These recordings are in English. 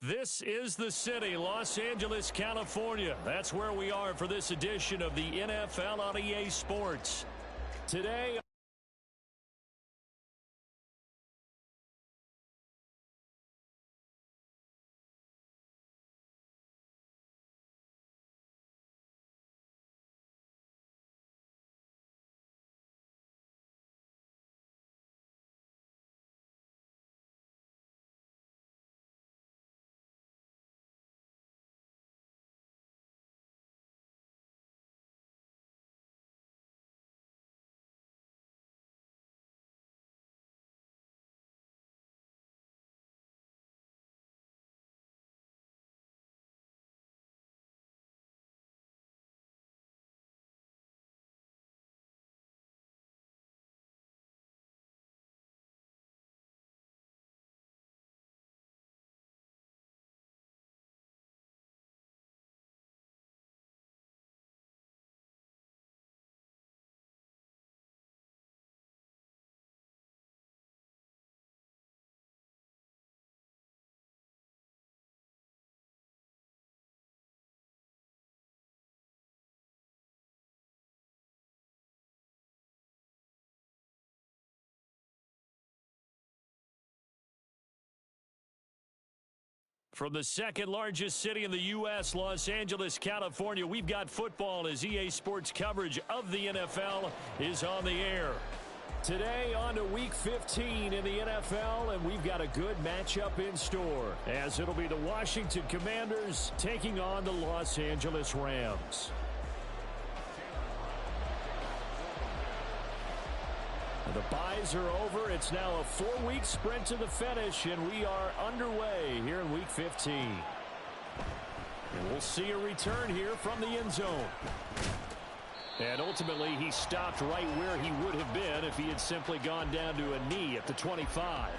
This is the city, Los Angeles, California. That's where we are for this edition of the NFL on EA Sports. Today, from the second largest city in the U.S., Los Angeles, California, we've got football as EA Sports coverage of the NFL is on the air. Today on to Week 15 in the NFL, and we've got a good matchup in store, as it'll be the Washington Commanders taking on the Los Angeles Rams. The byes are over. It's now a 4-week sprint to the finish, and we are underway here in Week 15. And we'll see a return here from the end zone. And ultimately, he stopped right where he would have been if he had simply gone down to a knee at the 25.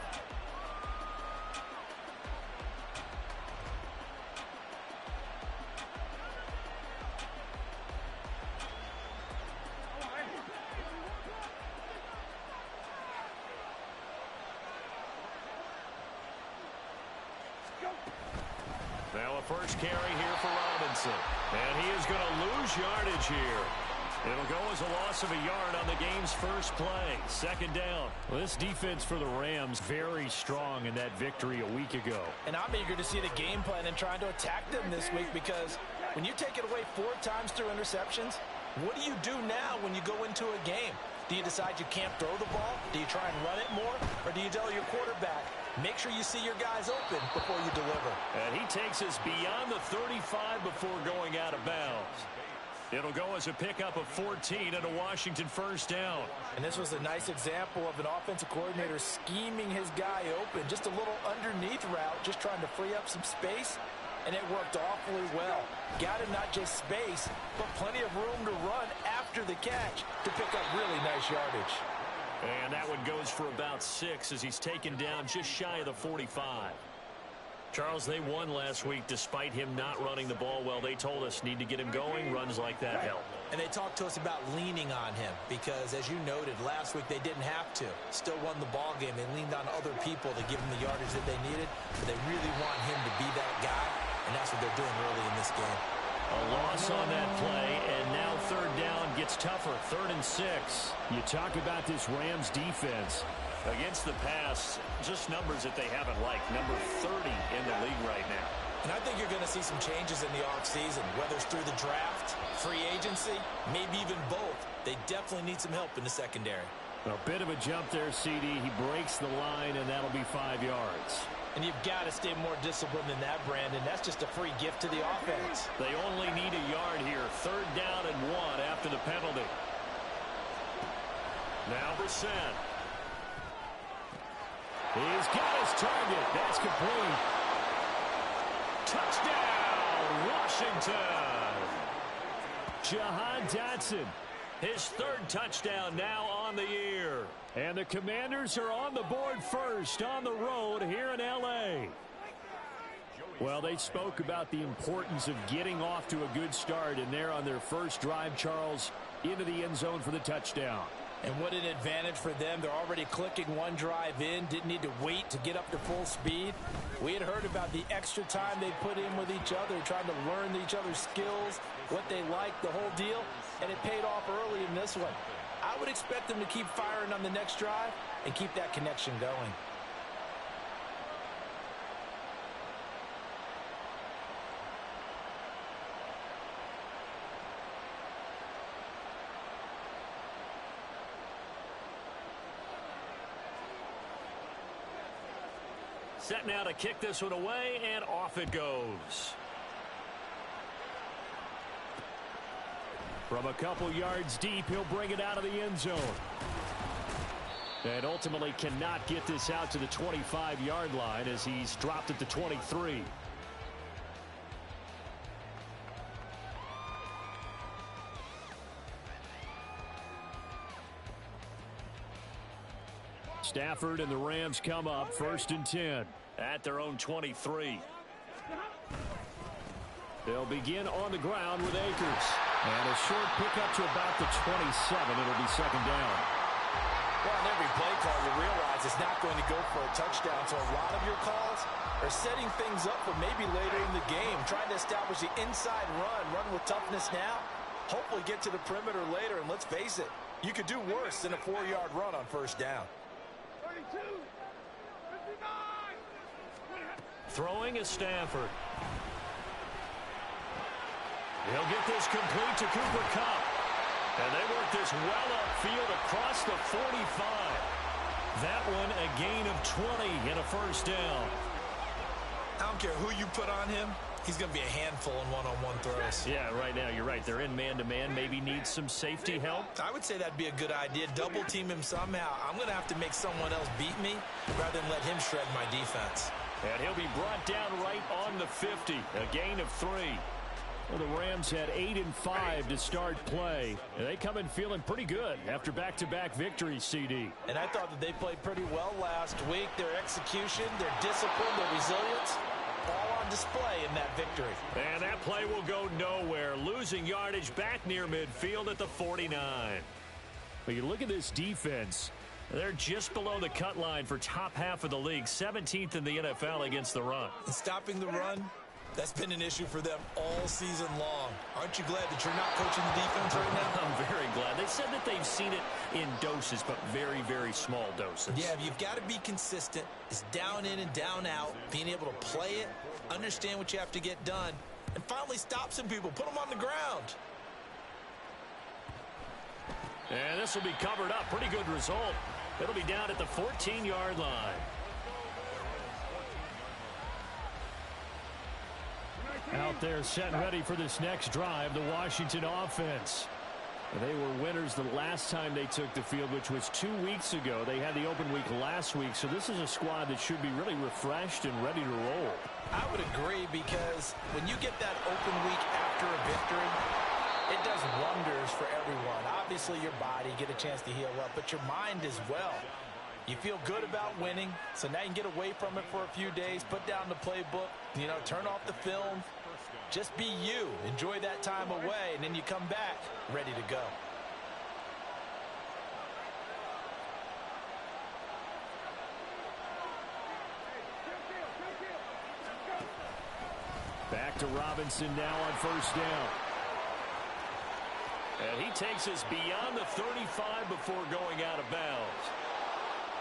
Now a first carry here for Robinson. And he is going to lose yardage here. It'll go as a loss of a yard on the game's first play. Second down. Well, this defense for the Rams very strong in that victory a week ago. And I'm eager to see the game plan and trying to attack them this week, because when you take it away 4 times through interceptions, what do you do now when you go into a game? Do you decide you can't throw the ball? Do you try and run it more? Or do you tell your quarterback, make sure you see your guys open before you deliver? And he takes us beyond the 35 before going out of bounds. It'll go as a pickup of 14 and a Washington first down. And this was a nice example of an offensive coordinator scheming his guy open. Just a little underneath route, just trying to free up some space. And it worked awfully well. Got him not just space, but plenty of room to run after the catch to pick up really nice yardage. And that one goes for about 6 as he's taken down just shy of the 45. Charles, they won last week despite him not running the ball well. They told us need to get him going. Runs like that help. And they talked to us about leaning on him because, as you noted, last week they didn't have to. Still won the ball game. They leaned on other people to give them the yardage that they needed. But they really want him to be that guy, and that's what they're doing early in this game. A loss on that play, and now third down gets tougher. 3rd and 6. You talk about this Rams defense. Against the pass, just numbers that they haven't liked. Number 30 in the league right now. And I think you're going to see some changes in the offseason, whether it's through the draft, free agency, maybe even both. They definitely need some help in the secondary. A bit of a jump there, CD. He breaks the line, and that'll be 5 yards. And you've got to stay more disciplined than that, Brandon. That's just a free gift to the offense. They only need a yard here. 3rd down and 1 after the penalty. Now Brissett. He's got his target. That's complete. Touchdown, Washington. Jahan Dotson, his 3rd touchdown now on the year. And the Commanders are on the board first on the road here in L.A. Well, they spoke about the importance of getting off to a good start, and they're on their first drive, Charles, into the end zone for the touchdown. And what an advantage for them. They're already clicking one drive in, didn't need to wait to get up to full speed. We had heard about the extra time they put in with each other, trying to learn each other's skills, what they like, the whole deal, and it paid off early in this one. I would expect them to keep firing on the next drive and keep that connection going. Set now to kick this one away, and off it goes. From a couple yards deep, he'll bring it out of the end zone. And ultimately cannot get this out to the 25-yard line as he's dropped at the 23. Stafford and the Rams come up 1st and 10 at their own 23. They'll begin on the ground with Akers. And a short pickup to about the 27. It'll be 2nd down. Well, on every play call, you realize it's not going to go for a touchdown. So a lot of your calls are setting things up for maybe later in the game, trying to establish the inside run with toughness now, hopefully get to the perimeter later. And let's face it, you could do worse than a 4-yard run on 1st down. Throwing is Stafford. He'll get this complete to Cooper Kupp. And they work this well upfield across the 45. That one a gain of 20 and a 1st down. I don't care who you put on him. He's going to be a handful in one-on-one throws. Yeah, right now you're right. They're in man-to-man. Maybe needs some safety help. I would say that'd be a good idea. Double team him somehow. I'm going to have to make someone else beat me rather than let him shred my defense. And he'll be brought down right on the 50. A gain of 3. Well, the Rams had 8 and 5 to start play. And they come in feeling pretty good after back-to-back victories, CD. And I thought that they played pretty well last week. Their execution, their discipline, their resilience, all on display in that victory. And that play will go nowhere. Losing yardage back near midfield at the 49. But you look at this defense. They're just below the cut line for top half of the league. 17th in the NFL against the run. And stopping the run, that's been an issue for them all season long. Aren't you glad that you're not coaching the defense right now? I'm very glad. They said that they've seen it in doses, but very, very small doses. Yeah, you've got to be consistent. It's down in and down out. Being able to play it, understand what you have to get done, and finally stop some people. Put them on the ground. And this will be covered up. Pretty good result. It'll be down at the 14-yard line. Out there set and ready for this next drive, the Washington offense. They were winners the last time they took the field, which was 2 weeks ago. They had the open week last week, so this is a squad that should be really refreshed and ready to roll. I would agree, because when you get that open week after a victory, it does wonders for everyone. Obviously, your body, get a chance to heal up, but your mind as well. You feel good about winning, so now you can get away from it for a few days, put down the playbook, turn off the film. Just be you. Enjoy that time away, and then you come back ready to go. Back to Robinson now on 1st down. And he takes us beyond the 35 before going out of bounds.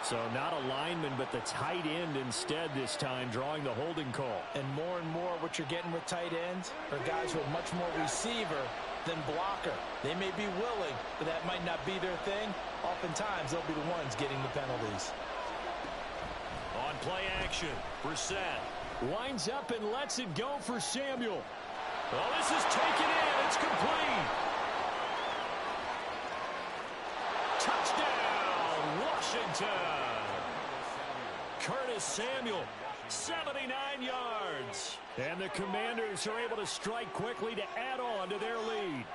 So not a lineman, but the tight end instead this time, drawing the holding call. And more what you're getting with tight ends are guys who are much more receiver than blocker. They may be willing, but that might not be their thing. Oftentimes, they'll be the ones getting the penalties. On play action, Brissett winds up and lets it go for Samuel. Well, this is taken in. It's complete. Touchdown, Washington. Curtis Samuel, 79 yards. And the Commanders are able to strike quickly to add on to their lead.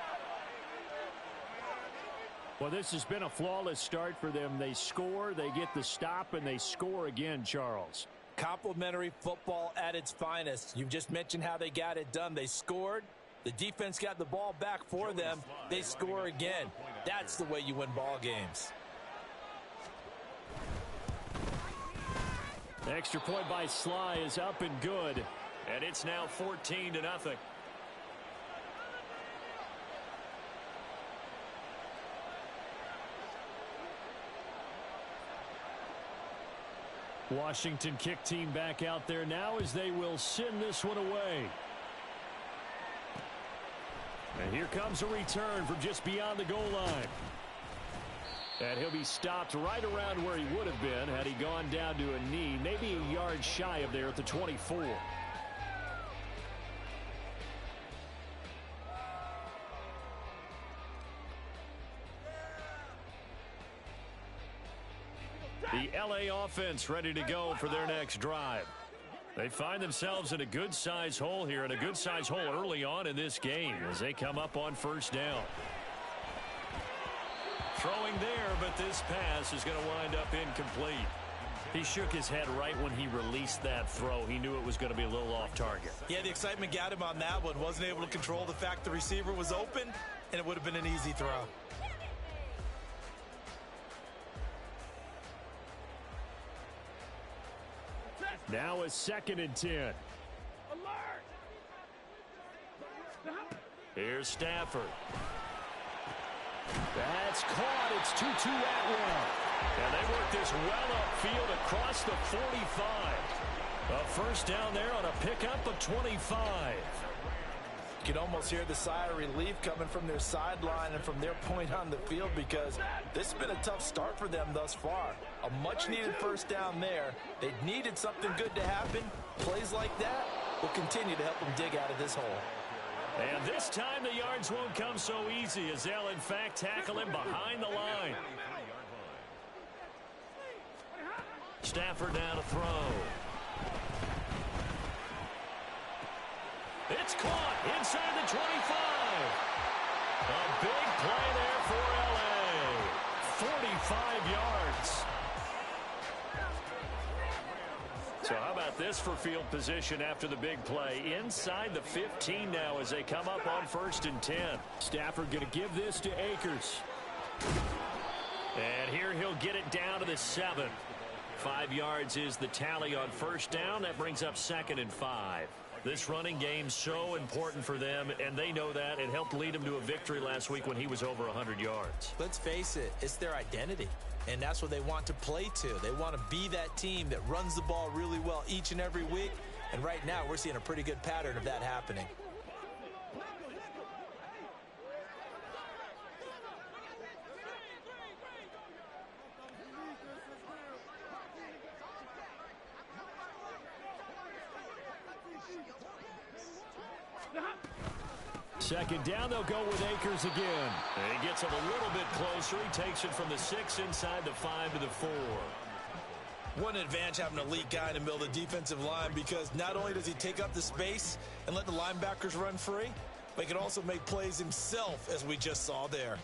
Well, this has been a flawless start for them. They score, they get the stop, and they score again, Charles. Complimentary football at its finest. You've just mentioned how they got it done. They scored. The defense got the ball back for them. They score again. That's the way you win ball games. Extra point by Sly is up and good. And it's now 14-0. Washington kick team back out there now as they will send this one away. And here comes a return from just beyond the goal line. And he'll be stopped right around where he would have been had he gone down to a knee, maybe a yard shy of there at the 24. The LA offense ready to go for their next drive. They find themselves in a good-size hole here, and a good-size hole early on in this game as they come up on first down. Throwing there, but this pass is going to wind up incomplete. He shook his head right when he released that throw. He knew it was going to be a little off target. Yeah, the excitement got him on that one. Wasn't able to control the fact the receiver was open, and it would have been an easy throw. Now a 2nd and 10. Here's Stafford. That's caught. It's 2-2 Atwell. And they work this well upfield across the 45. A first down there on a pickup of 25. You can almost hear the sigh of relief coming from their sideline and from their point on the field, because this has been a tough start for them thus far. A much-needed first down there. They needed something good to happen. Plays like that will continue to help them dig out of this hole. And this time the yards won't come so easy, as they'll in fact tackle him behind the line. Stafford now to throw. It's caught inside the 25. A big play there for LA. 45 yards. So how about this for field position after the big play? Inside the 15 now as they come up on 1st and 10. Stafford going to give this to Akers. And here he'll get it down to the 7. 5 yards is the tally on first down. That brings up 2nd and 5. This running game so important for them, and they know that. It helped lead them to a victory last week when he was over 100 yards. Let's face it, it's their identity, and that's what they want to play to. They want to be that team that runs the ball really well each and every week, and right now we're seeing a pretty good pattern of that happening. Second down, they'll go with Akers again. And he gets him a little bit closer. He takes it from the 6 inside the 5 to the 4. What an advantage having an elite guy in the middle of the defensive line, because not only does he take up the space and let the linebackers run free, but he can also make plays himself, as we just saw there.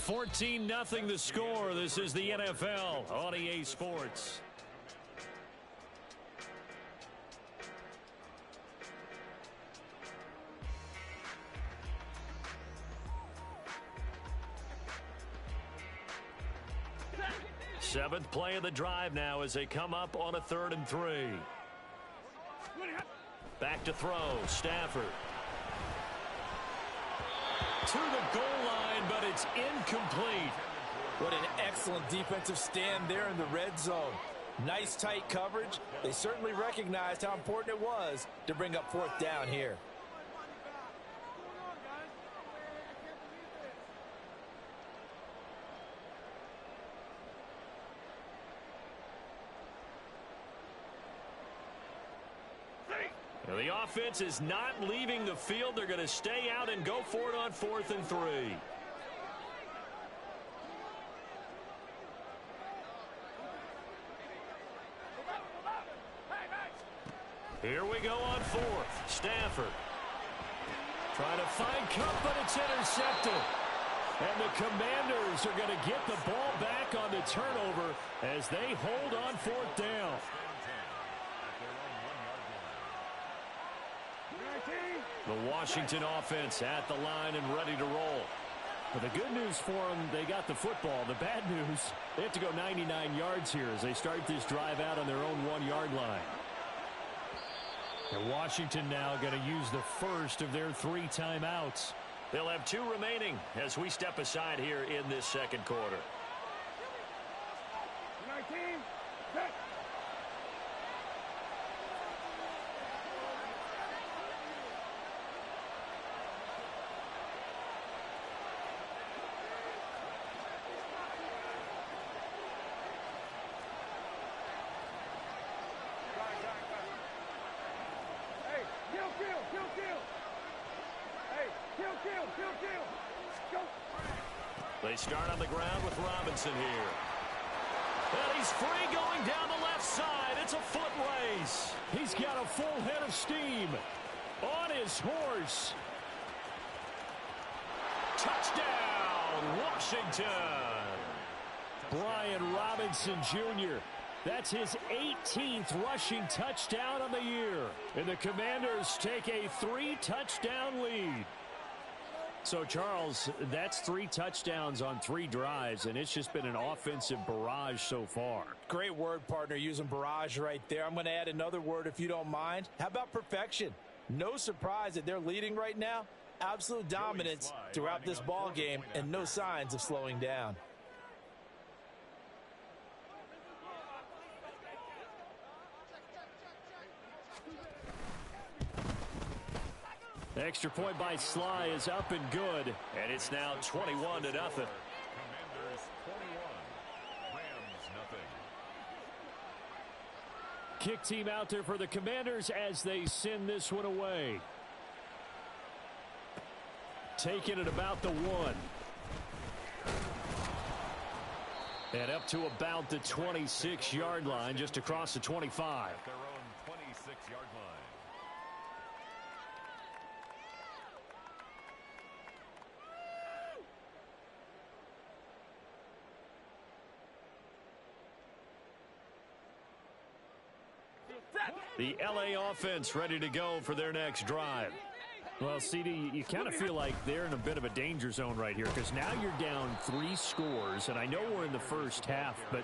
$14-0 the score. This is the NFL on EA Sports. Seventh play of the drive now as they come up on a 3rd and 3. Back to throw. Stafford. To the goal line, but it's incomplete. What an excellent defensive stand there in the red zone. Nice tight coverage. They certainly recognized how important it was to bring up 4th down here. The offense is not leaving the field. They're going to stay out and go for it on 4th and 3. Here we go on 4th. Stafford. Trying to find Cup, but it's intercepted. And the Commanders are going to get the ball back on the turnover as they hold on 4th down. The Washington offense at the line and ready to roll. But the good news for them, they got the football. The bad news, they have to go 99 yards here as they start this drive out on their own 1-yard line. And Washington now going to use the first of their 3 timeouts. They'll have 2 remaining as we step aside here in this second quarter. 19, set. They start on the ground with Robinson here. And he's free going down the left side. It's a foot race. He's got a full head of steam on his horse. Touchdown, Washington. Brian Robinson Jr. That's his 18th rushing touchdown on the year. And the Commanders take a 3-touchdown lead. So, Charles, that's 3 touchdowns on 3 drives, and it's just been an offensive barrage so far. Great word, partner, using barrage right there. I'm going to add another word if you don't mind. How about perfection? No surprise that they're leading right now. Absolute dominance throughout this ball game and no signs of slowing down. Extra point by Sly is up and good, and it's now 21-0. Commanders 21, Rams nothing. Kick team out there for the Commanders as they send this one away. Taking it about the 1. And up to about the 26-yard line, just across the 25. At their own 26-yard line. The LA offense ready to go for their next drive. Well, CD, you kind of feel like they're in a bit of a danger zone right here because now you're down 3 scores, and I know we're in the first half, but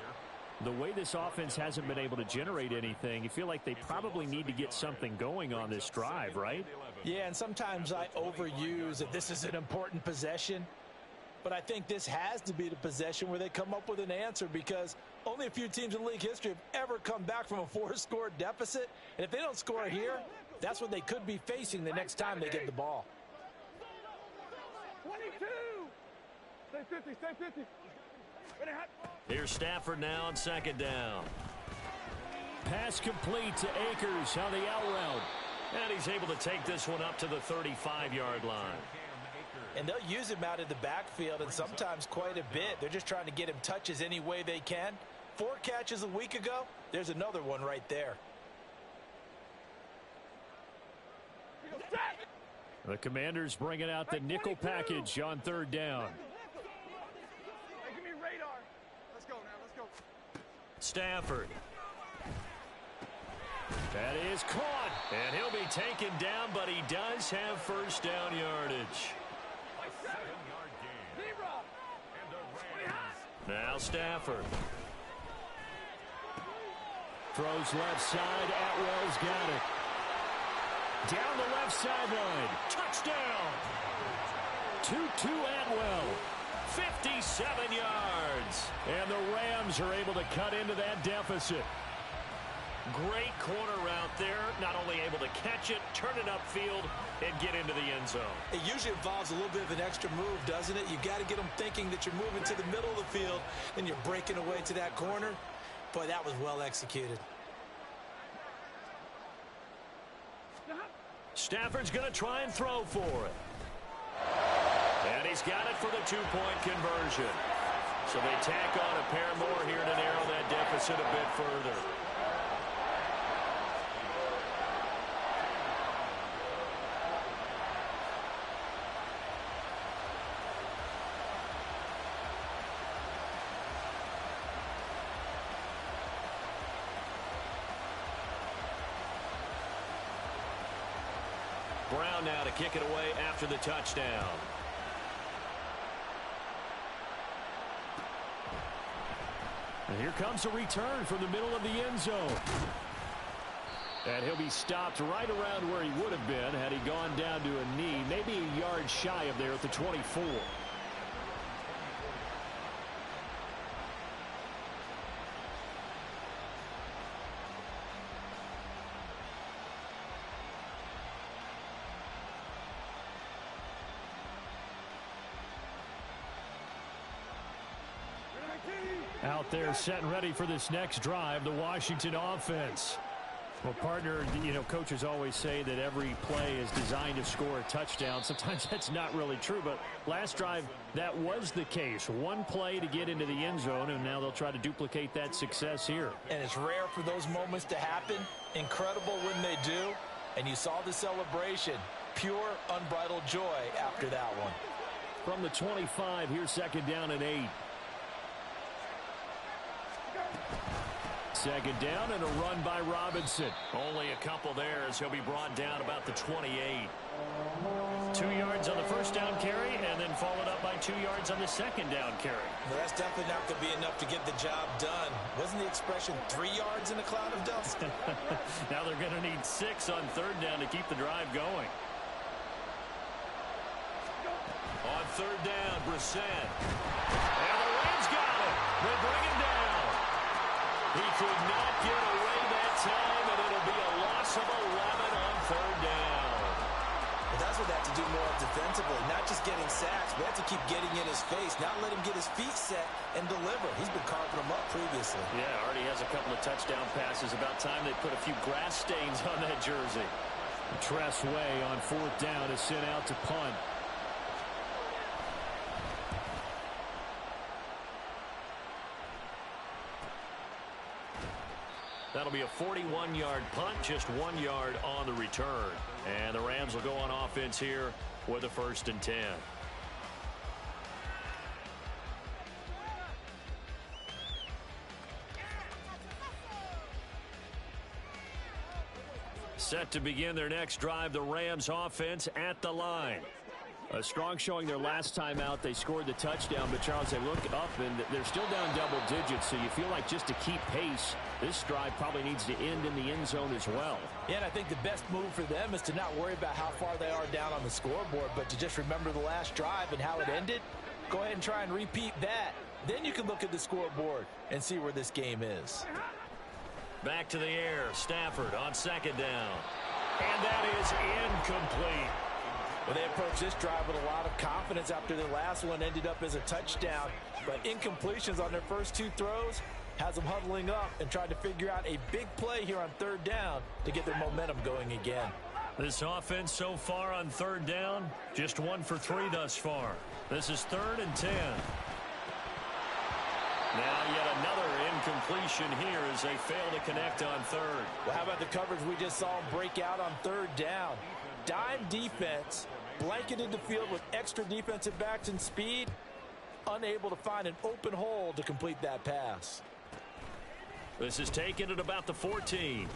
the way this offense hasn't been able to generate anything, you feel like they probably need to get something going on this drive, right? Yeah, and sometimes I overuse that this is an important possession. But I think this has to be the possession where they come up with an answer because only a few teams in league history have ever come back from a 4-score deficit. And if they don't score here, that's what they could be facing the next time they get the ball. 22. Stay 50, stay 50. Here's Stafford now on second down. Pass complete to Akers on the out route. And he's able to take this one up to the 35-yard line. And they'll use him out in the backfield and sometimes quite a bit. They're just trying to get him touches any way they can. 4 catches a week ago. There's another one right there. The Commanders bringing out the nickel package on third down. Hey, give me radar. Let's go now, let's go. Stafford. That is caught. And he'll be taken down, but he does have first down yardage. A 7-yard gain. And the Rams. Now Stafford. Throws left side. Atwell's got it. Down the left sideline. Touchdown. 2-2 Atwell. 57 yards. And the Rams are able to cut into that deficit. Great corner route there. Not only able to catch it, turn it upfield, and get into the end zone. It usually involves a little bit of an extra move, doesn't it? You've got to get them thinking that you're moving to the middle of the field, and you're breaking away to that corner. Boy, that was well executed. Stafford's going to try and throw for it. And he's got it for the 2-point conversion. So they tack on a pair more here to narrow that deficit a bit further. Brown now to kick it away after the touchdown. And here comes a return from the middle of the end zone. And he'll be stopped right around where he would have been had he gone down to a knee, maybe a yard shy of there at the 24. Out there set and ready for this next drive, the Washington offense. Well, partner, coaches always say that every play is designed to score a touchdown. Sometimes that's not really true, but last drive, that was the case. One play to get into the end zone, and now they'll try to duplicate that success here. And it's rare for those moments to happen. Incredible when they do. And you saw the celebration. Pure, unbridled joy after that one. From the 25, here's second down and 8. Second down and a run by Robinson. Only a couple there as he'll be brought down about the 28. 2 yards on the first down carry and then followed up by 2 yards on the second down carry. Well, that's definitely not going to be enough to get the job done. Wasn't the expression 3 yards in a cloud of dust? Now they're going to need 6 on third down to keep the drive going. On third down, Brissett. And the Rams got it. They bring him down. He could not get away that time, and it'll be a loss of 11 on third down. Well, that's what they have to do more defensively, not just getting sacks, but have to keep getting in his face, not let him get his feet set and deliver. He's been carving them up previously. Yeah, already has a couple of touchdown passes. About time they put a few grass stains on that jersey. Tress Way on fourth down is sent out to punt. That'll be a 41-yard punt, just 1 yard on the return. And the Rams will go on offense here with a 1st and 10. Set to begin their next drive, the Rams offense at the line. A strong showing their last time out. They scored the touchdown, but Charles, they look up and they're still down double digits, so you feel like just to keep pace, this drive probably needs to end in the end zone as well. Yeah, and I think the best move for them is to not worry about how far they are down on the scoreboard, but to just remember the last drive and how it ended. Go ahead and try and repeat that. Then you can look at the scoreboard and see where this game is. Back to the air, Stafford on second down. And that is incomplete. Well, they approached this drive with a lot of confidence after their last one ended up as a touchdown. But incompletions on their first 2 throws has them huddling up and trying to figure out a big play here on third down to get their momentum going again. This offense so far on third down, just 1 for 3 thus far. This is 3rd and 10. Now yet another incompletion here as they fail to connect on third. Well, how about the coverage we just saw them break out on third down? Dime defense, blanketed the field with extra defensive backs and speed, unable to find an open hole to complete that pass. This is taken at about the 14.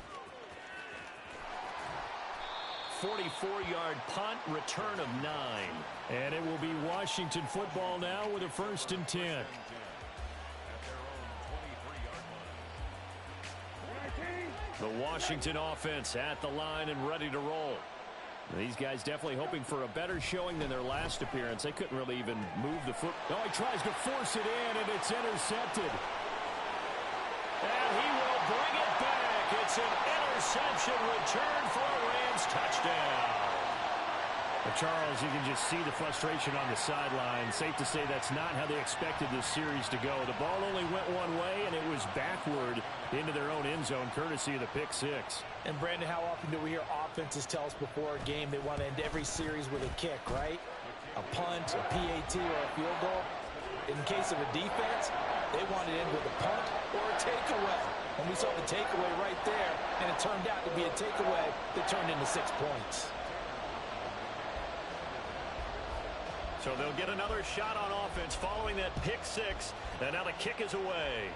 44-yard punt, return of 9. And it will be Washington football now with a 1st and 10. The Washington offense at the line and ready to roll. These guys definitely hoping for a better showing than their last appearance. They couldn't really even move the foot. Oh, he tries to force it in, and it's intercepted. And he will bring it back. It's an interception return for a Rams touchdown. But Charles, you can just see the frustration on the sideline. Safe to say that's not how they expected this series to go. The ball only went one way, and it was backward into their own end zone, courtesy of the pick 6. And, Brandon, how often do we hear offenses tell us before a game they want to end every series with a kick, right? A punt, a PAT, or a field goal. In case of a defense, they want to end with a punt or a takeaway. And we saw the takeaway right there, and it turned out to be a takeaway that turned into 6 points. So they'll get another shot on offense following that pick 6, and now the kick is away.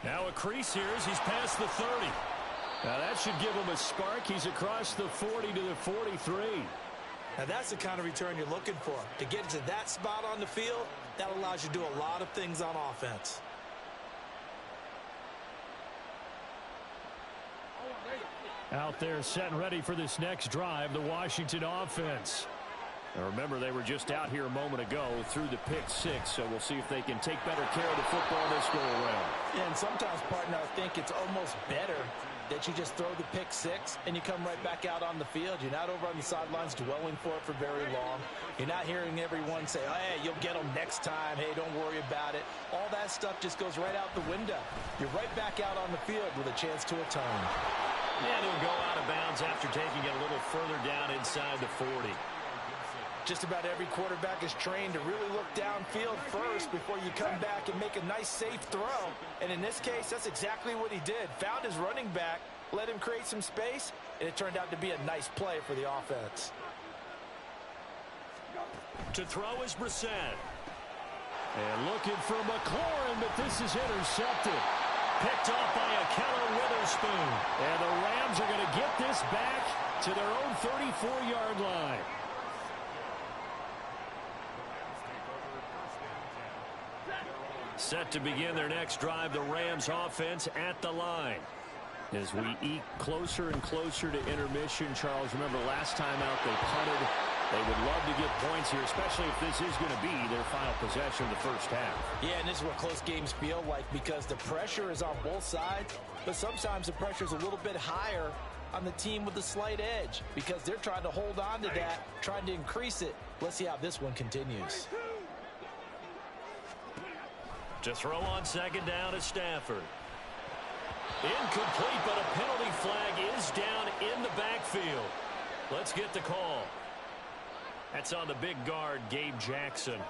Now a crease here as he's past the 30. Now that should give him a spark. He's across the 40 to the 43. Now that's the kind of return you're looking for. To get to that spot on the field, that allows you to do a lot of things on offense. Out there set and ready for this next drive, the Washington offense. Now remember, they were just out here a moment ago through the pick six, so we'll see if they can take better care of the football this go around. Yeah, and sometimes, partner, I think it's almost better that you just throw the pick six and you come right back out on the field. You're not over on the sidelines dwelling for it for very long. You're not hearing everyone say, oh, hey, you'll get them next time. Hey, don't worry about it. All that stuff just goes right out the window. You're right back out on the field with a chance to atone. And he'll go out of bounds after taking it a little further down inside the 40. Just about every quarterback is trained to really look downfield first before you come back and make a nice, safe throw. And in this case, that's exactly what he did. Found his running back, let him create some space, and it turned out to be a nice play for the offense. To throw is Brissett. And looking for McLaurin, but this is intercepted. Picked off by Akello Witherspoon. And the Rams are going to get this back to their own 34-yard line. Set to begin their next drive, the Rams offense at the line. As we eke closer and closer to intermission, Charles, remember last time out they punted. They would love to get points here, especially if this is going to be their final possession of the first half. Yeah, and this is what close games feel like because the pressure is on both sides, but sometimes the pressure is a little bit higher on the team with the slight edge because they're trying to hold on to that, trying to increase it. Let's see how this one continues. To throw on second down is Stafford. Incomplete, but a penalty flag is down in the backfield. Let's get the call. That's on the big guard, Gabe Jackson.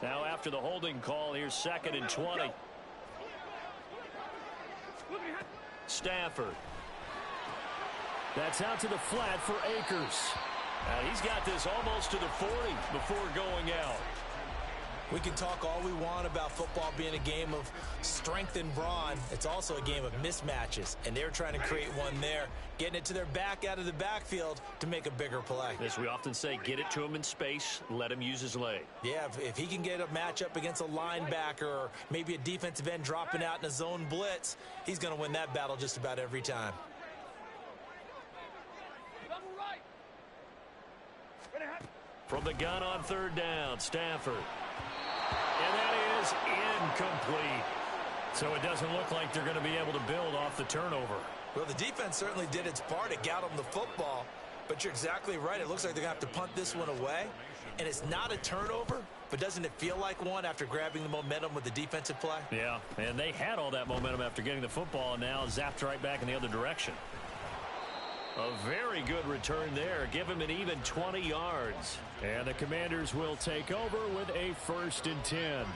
Now after the holding call, here's 2nd and 20. Stafford. That's out to the flat for Akers. Now he's got this almost to the 40 before going out. We can talk all we want about football being a game of strength and brawn. It's also a game of mismatches, and they're trying to create one there, getting it to their back out of the backfield to make a bigger play. As we often say, get it to him in space, let him use his leg. Yeah, if he can get a matchup against a linebacker or maybe a defensive end dropping out in a zone blitz, he's going to win that battle just about every time. From the gun on 3rd down, Stafford. And that is incomplete. So it doesn't look like they're going to be able to build off the turnover. Well, the defense certainly did its part to get them the football. But you're exactly right. It looks like they're going to have to punt this one away. And it's not a turnover, but doesn't it feel like one after grabbing the momentum with the defensive play? Yeah, and they had all that momentum after getting the football and now zapped right back in the other direction. A very good return there. Give him an even 20 yards. And the Commanders will take over with a 1st and 10.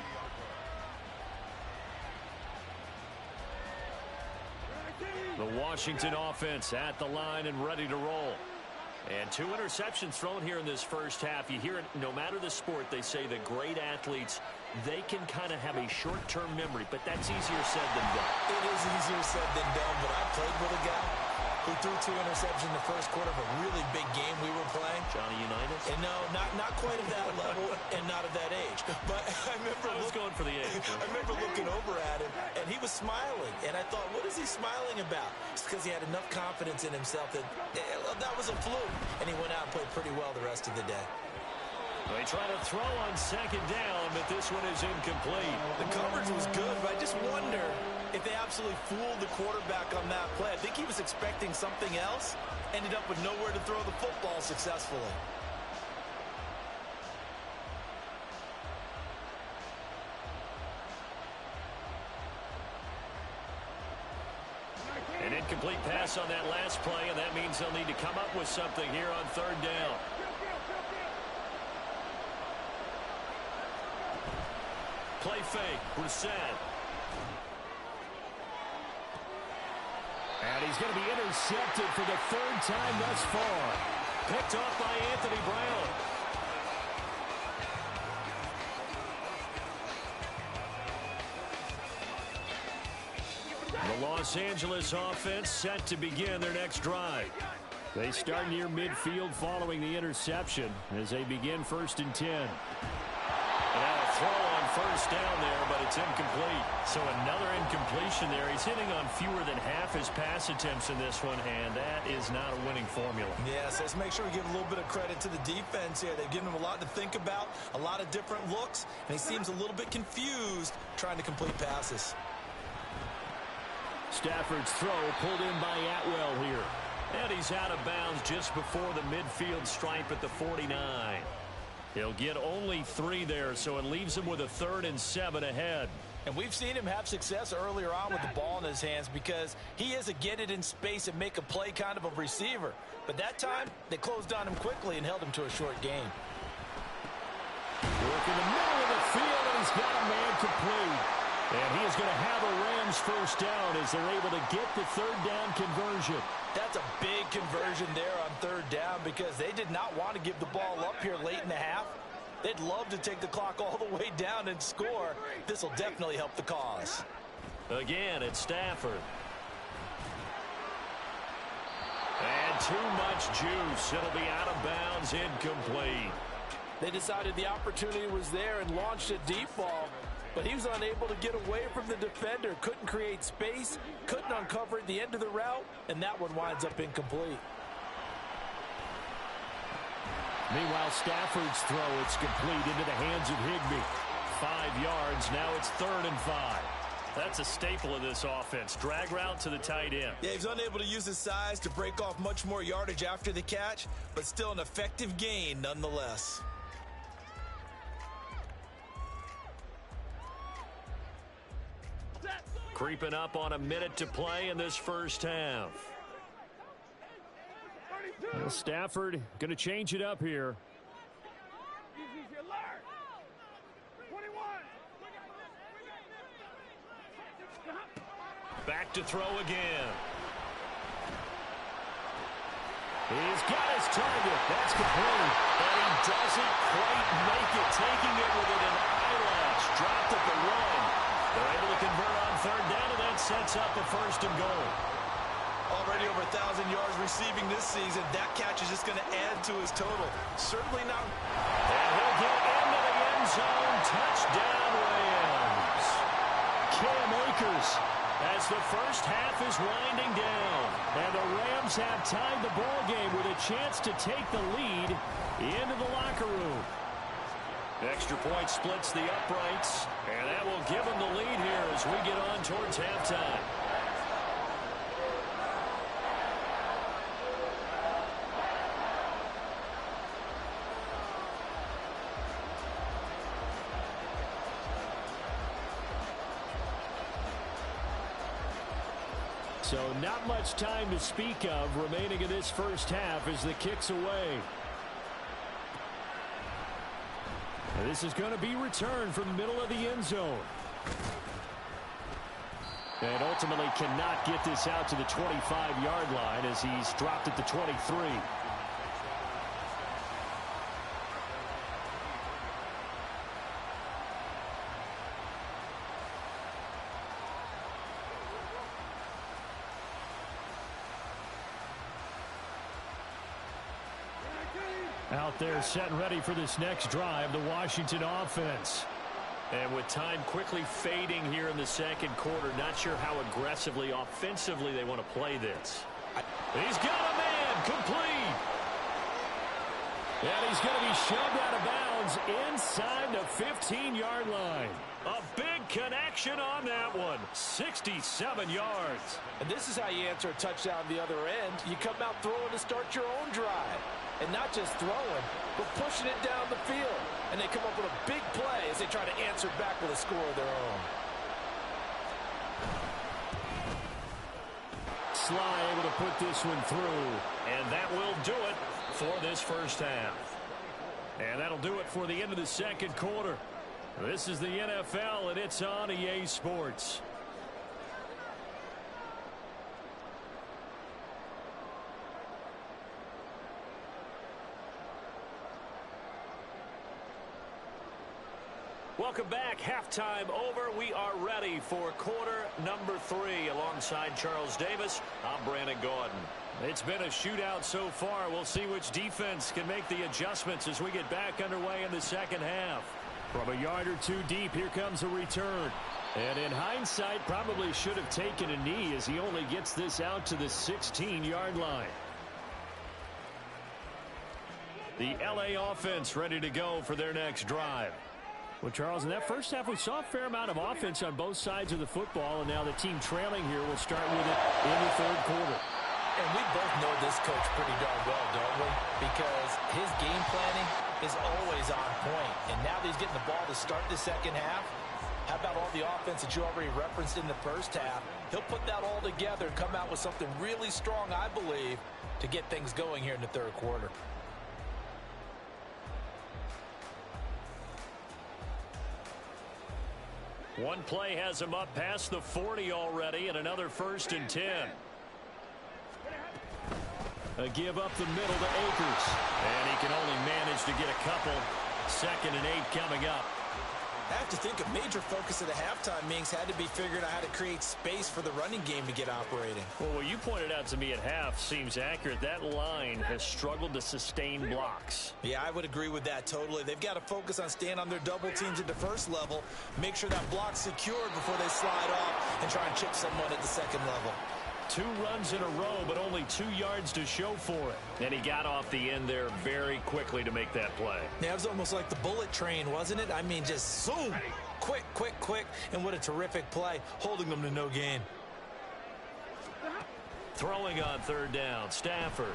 The Washington offense at the line and ready to roll. And 2 interceptions thrown here in this first half. You hear it, no matter the sport, they say that great athletes, they can kind of have a short-term memory, but that's easier said than done. It is easier said than done, but I played with a guy who threw 2 interceptions in the first quarter of a really big game we were playing. Johnny Unitas? And no, not quite at that level and not at that age. But I remember I was going for the age. I remember looking over at him, and he was smiling. And I thought, what is he smiling about? It's because he had enough confidence in himself that that was a fluke. And he went out and played pretty well the rest of the day. They try to throw on 2nd down, but this one is incomplete. The coverage was good, but I just wonder if they absolutely fooled the quarterback on that play. I think he was expecting something else, ended up with nowhere to throw the football successfully. An incomplete pass on that last play, and that means they'll need to come up with something here on 3rd down. Play fake, Brissett. And he's going to be intercepted for the third time thus far. Picked off by Anthony Brown. The Los Angeles offense set to begin their next drive. They start near midfield following the interception as they begin 1st and 10. And now a throw on first down there, but it's incomplete. So another incompletion there. He's hitting on fewer than half his pass attempts in this one, and that is not a winning formula. Yes, let's make sure we give a little bit of credit to the defense here. They've given him a lot to think about, a lot of different looks, and he seems a little bit confused trying to complete passes. Stafford's throw pulled in by Atwell here. And he's out of bounds just before the midfield stripe at the 49. He'll get only 3 there, so it leaves him with a 3rd and 7 ahead. And we've seen him have success earlier on with the ball in his hands because he is a get it in space and make a play kind of a receiver. But that time, they closed on him quickly and held him to a short gain. Work in the middle of the field, and he's got a man complete. And he is going to have a Rams first down as they're able to get the 3rd down conversion. That's a big conversion there on 3rd down because they did not want to give the ball up here late in the half. They'd love to take the clock all the way down and score. This will definitely help the cause. Again, it's Stafford. And too much juice. It'll be out of bounds, incomplete. They decided the opportunity was there and launched a deep ball. But he was unable to get away from the defender. Couldn't create space, couldn't uncover at the end of the route, and that one winds up incomplete. Meanwhile, Stafford's throw, it's complete into the hands of Higbee. 5 yards, now it's 3rd and 5. That's a staple of this offense. Drag route to the tight end. Yeah, he's unable to use his size to break off much more yardage after the catch, but still an effective gain nonetheless. Creeping up on a minute to play in this first half. Well, Stafford going to change it up here. Back to throw again. He's got his target. That's complete. But he doesn't quite make it. Taking it within an eyelash. Dropped at the 1. They're able to convert on 3rd down, and that sets up a 1st and goal. Already over 1,000 yards receiving this season. That catch is just going to add to his total. Certainly not. And he'll get into the end zone. Touchdown, Rams. Cam Akers as the first half is winding down. And the Rams have tied the ball game with a chance to take the lead into the locker room. Extra point splits the uprights, and that will give them the lead here as we get on towards halftime. So not much time to speak of remaining in this first half as the kick's away. And this is going to be returned from the middle of the end zone. And ultimately cannot get this out to the 25-yard line as he's dropped at the 23. Out there set and ready for this next drive, the Washington offense. And with time quickly fading here in the second quarter, not sure how aggressively, offensively they want to play this. He's got a man complete. And he's going to be shoved out of bounds inside the 15-yard line. A big connection on that one. 67 yards. And this is how you answer a touchdown the other end. You come out throwing to start your own drive. And not just throwing, but pushing it down the field. And they come up with a big play as they try to answer back with a score of their own. Sly able to put this one through. And that will do it for this first half. And that'll do it for the end of the second quarter. This is the NFL, and it's on EA Sports. Welcome back. Halftime over. We are ready for quarter number 3. Alongside Charles Davis, I'm Brandon Gaudin. It's been a shootout so far. We'll see which defense can make the adjustments as we get back underway in the second half. From a yard or two deep, here comes a return. And in hindsight, probably should have taken a knee as he only gets this out to the 16-yard line. The LA offense ready to go for their next drive. Well, Charles, in that first half, we saw a fair amount of offense on both sides of the football, and now the team trailing here will start with it in the third quarter. And we both know this coach pretty darn well, don't we? Because his game planning is always on point. And now that he's getting the ball to start the second half, how about all the offense that you already referenced in the first half? He'll put that all together and come out with something really strong, I believe, to get things going here in the third quarter. One play has him up past the 40 already, and another 1st and 10. A give up the middle to Akers. And he can only manage to get a couple. 2nd and 8 coming up. I have to think a major focus of the halftime meetings had to be figuring out how to create space for the running game to get operating. Well, what you pointed out to me at half seems accurate. That line has struggled to sustain blocks. Yeah, I would agree with that totally. They've got to focus on staying on their double teams at the first level, make sure that block's secured before they slide off and try and chip someone at the second level. 2 runs in a row, but only 2 yards to show for it. And he got off the end there very quickly to make that play. Yeah, it was almost like the bullet train, wasn't it? I mean, just zoom. Quick, quick, quick. And what a terrific play, holding them to no gain. Throwing on 3rd down, Stafford.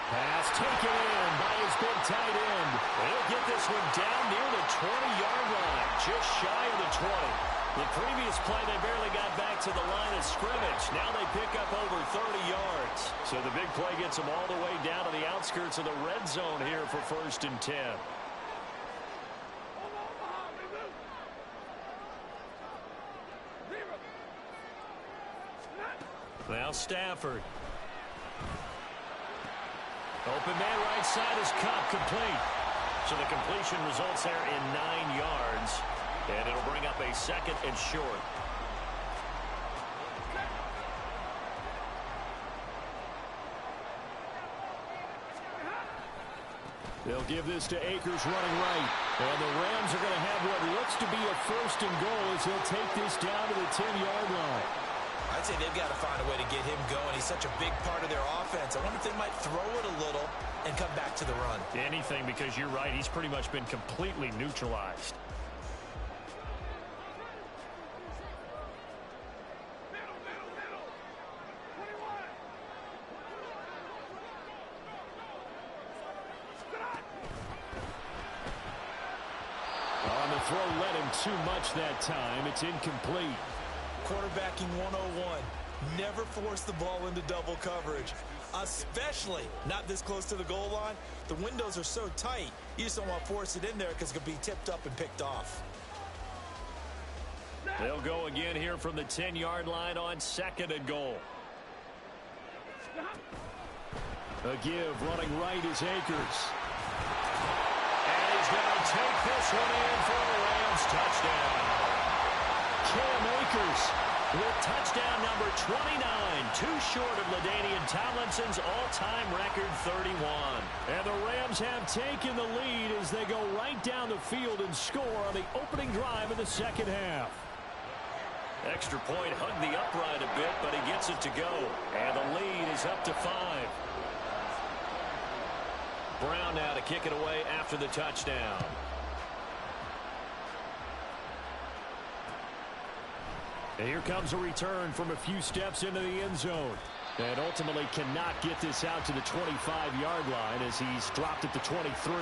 Pass taken in by his big tight end. He'll get this one down near the 20-yard line, just shy of the 20. The previous play, they barely got back to the line of scrimmage. Now they pick up over 30 yards. So the big play gets them all the way down to the outskirts of the red zone here for 1st and 10. Now Stafford. Open man right side is Cup, complete. So the completion results there in 9 yards. And it'll bring up a 2nd and short. They'll give this to Akers running right. And the Rams are going to have what looks to be a 1st and goal as he'll take this down to the 10-yard line. I'd say they've got to find a way to get him going. He's such a big part of their offense. I wonder if they might throw it a little and come back to the run. Anything, because you're right. He's pretty much been completely neutralized. On the throw, led him too much that time. It's incomplete. Quarterbacking 101. Never force the ball into double coverage, especially not this close to the goal line. The windows are so tight, you just don't want to force it in there because it could be tipped up and picked off. They'll go again here from the 10-yard line on 2nd and goal. A give running right is Akers. And he's going to take this one in for a Rams touchdown. Cam Akers with touchdown number 29, too short of LaDainian Tomlinson's all-time record 31. And the Rams have taken the lead as they go right down the field and score on the opening drive of the second half. Extra point hugged the upright a bit, but he gets it to go. And the lead is up to 5. Brown now to kick it away after the touchdown. And here comes a return from a few steps into the end zone. And ultimately cannot get this out to the 25-yard line as he's dropped at the 23.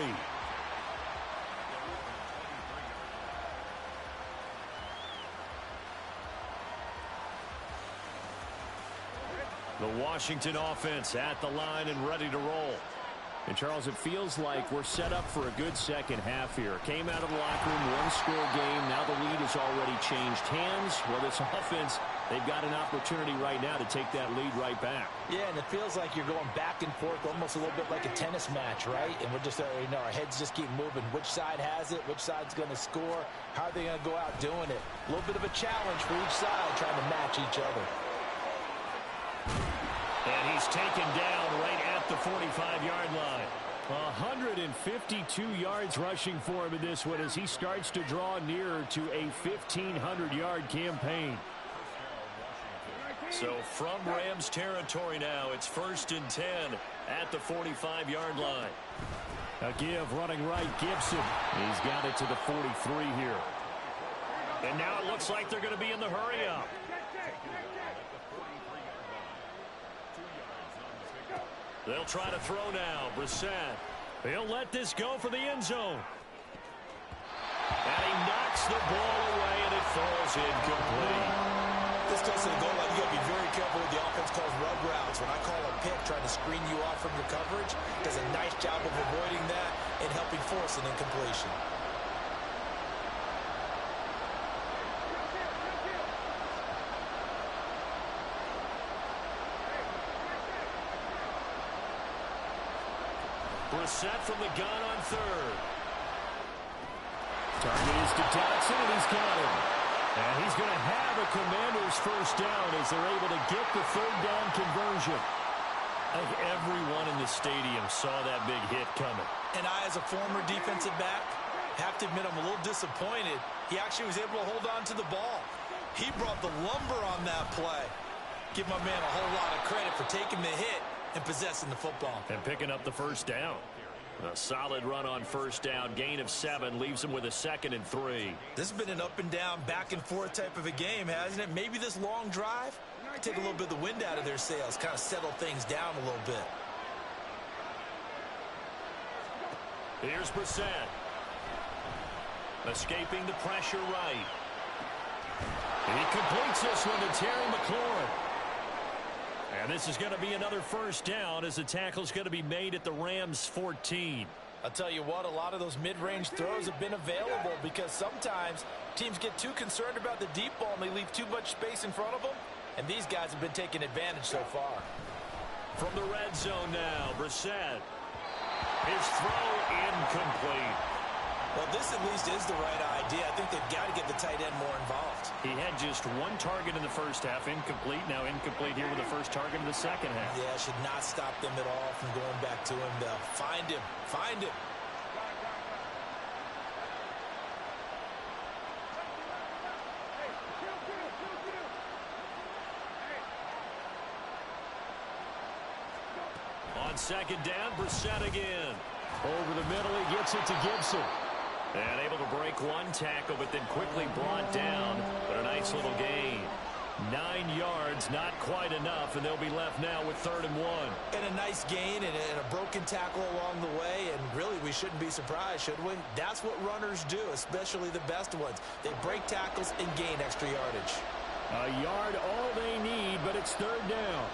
The Washington offense at the line and ready to roll. And, Charles, it feels like we're set up for a good second half here. Came out of the locker room, one-score game. Now the lead has already changed hands. Well, this offense, they've got an opportunity right now to take that lead right back. Yeah, and it feels like you're going back and forth, almost a little bit like a tennis match, right? And we're just, our heads just keep moving. Which side has it? Which side's going to score? How are they going to go out doing it? A little bit of a challenge for each side, trying to match each other. And he's taken down right at the 45-yard line. 152 yards rushing for him in this one as he starts to draw nearer to a 1,500-yard campaign. So from Rams territory now, it's 1st and 10 at the 45-yard line. A give running right, Gibson. He's got it to the 43 here. And now it looks like they're going to be in the hurry-up. They'll try to throw now. Brissett. He'll let this go for the end zone. And he knocks the ball away, and it falls incomplete. This goes to the goal line. You got to be very careful with the offense calls rub routes. When I call a pick, trying to screen you off from your coverage, does a nice job of avoiding that and helping force an incompletion. Brissett from the gun on 3rd. Target is to Dotson, and he's got him. And he's going to have a Commanders first down as they're able to get the 3rd down conversion. I think everyone in the stadium saw that big hit coming. And I, as a former defensive back, have to admit I'm a little disappointed. He actually was able to hold on to the ball. He brought the lumber on that play. Give my man a whole lot of credit for taking the hit and possessing the football. And picking up the first down. A solid run on first down. Gain of 7 leaves him with a 2nd and 3. This has been an up and down, back and forth type of a game, hasn't it? Maybe this long drive take a little bit of the wind out of their sails, kind of settle things down a little bit. Here's Brissett. Escaping the pressure right. And he completes this one to Terry McLaurin. And this is going to be another first down as the tackle's going to be made at the Rams 14. I'll tell you what, a lot of those mid-range throws have been available because sometimes teams get too concerned about the deep ball and they leave too much space in front of them. And these guys have been taking advantage so far. From the red zone now, Brissett. His throw incomplete. Well, this at least is the right idea. I think they've got to get the tight end more involved. He had just 1 target in the first half, incomplete. Now incomplete here with the first target in the second half. Yeah, should not stop them at all from going back to him. Find him. Find him. On 2nd down, Brissett again. Over the middle, he gets it to Gibson. And able to break 1 tackle, but then quickly brought down. But a nice little gain. 9 yards, not quite enough, and they'll be left now with 3rd and 1. And a nice gain and a broken tackle along the way, and really we shouldn't be surprised, should we? That's what runners do, especially the best ones. They break tackles and gain extra yardage. A yard all they need, but it's 3rd down.